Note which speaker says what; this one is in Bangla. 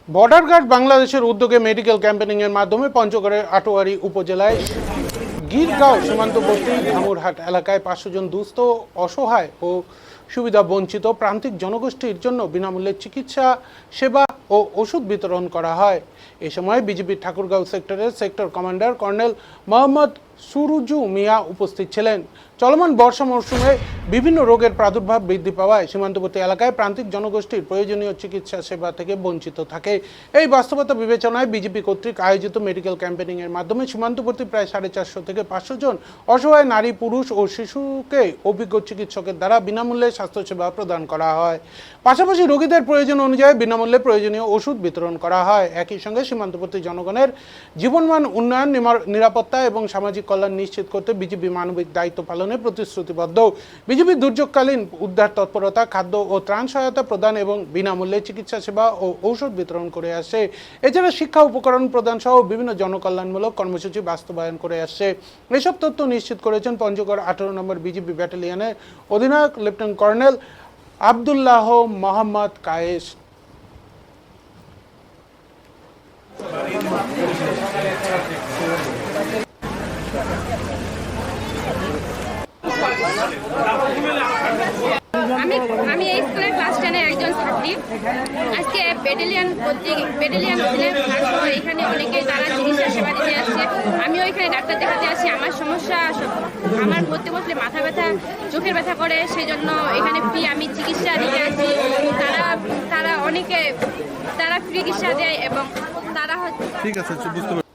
Speaker 1: বর্ডার গার্ড বাংলাদেশের উদ্যোগে মেডিকেল ক্যাম্পেইনের মাধ্যমে পঞ্চগড়ের আটোয়ারী উপজেলায় গিরগাঁও সীমান্তবর্তী ধামুরহাট এলাকায় 500 জন দুস্থ, অসহায় ও সুবিধা বঞ্চিত প্রান্তিক জনগোষ্ঠীর জন্য বিনামূল্যে চিকিৎসা সেবা ও ওষুধ বিতরণ করা হয়। এ সময় বিজিবির ঠাকুরগাঁও সেক্টরের সেক্টর কমান্ডার কর্নেল মোহাম্মদ সুরুজু মিয়া উপস্থিত ছিলেন। চলমান বর্ষা মৌসুমে বিভিন্ন রোগের প্রাদুর্ভাব বৃদ্ধি পাওয়ায় সীমান্তবর্তী এলাকায় প্রান্তিক জনগোষ্ঠীর প্রয়োজনীয় চিকিৎসা সেবা থেকে বঞ্চিত থাকে। এই বাস্তবতা বিবেচনায় বিজেপি কর্তৃক আয়োজিত মেডিকেল ক্যাম্পেইনের মাধ্যমে সীমান্তবর্তী প্রায় 450 থেকে 500 জন অসহায় নারী, পুরুষ ও শিশুকে অভিজ্ঞ চিকিৎসকের দ্বারা বিনামূল্যে স্বাস্থ্যসেবা প্রদান করা হয়। পাশাপাশি রোগীদের প্রয়োজন অনুযায়ী বিনামূল্যে প্রয়োজনীয় ওষুধ বিতরণ করা হয়। একই সঙ্গে সীমান্তবর্তী জনগণের জীবনমান উন্নয়ন, নিরাপত্তা এবং সামাজিক কল্যাণ নিশ্চিত করতে বিজেপি মানবিক দায়িত্ব পালনে প্রতিশ্রুতিবদ্ধ। বিজেপি দুর্যোগকালীন উদ্ধার তৎপরতা, খাদ্য ও ত্রাণ সহায়তা প্রদান এবং বিনামূল্যে চিকিৎসা সেবা ও ঔষধ বিতরণ করে আসছে। এছাড়া শিক্ষা উপকরণ প্রদান সহ বিভিন্ন জনকল্যাণমূলক কর্মসূচি বাস্তবায়ন করে আসছে। এসব তথ্য নিশ্চিত করেছেন পঞ্চগড় 18 নম্বর বিজেপি ব্যাটালিয়নের অধিনায়ক লেফটেন্যান্ট কর্নেল আবদুল্লাহ মোহাম্মদ কায়েস।
Speaker 2: আমি এই স্কুলের ক্লাস 10-এর একজন ছাত্রী। আজকে ব্যাটালিয়ন এখানে অনেকে তারা চিকিৎসা সেবা দিতে আসছে। আমিও এখানে ডাক্তার দেখাতে আসছি। আমার সমস্যা, আমার পড়তে বসলে মাথা ব্যথা, চোখের ব্যথা করে, সেই জন্য এখানে ফ্রি আমি চিকিৎসা দিতে আসছি। তারা অনেকে তারা ফ্রি চিকিৎসা দেয় এবং তারা
Speaker 3: ঠিক আছে, বুঝতে পারছি।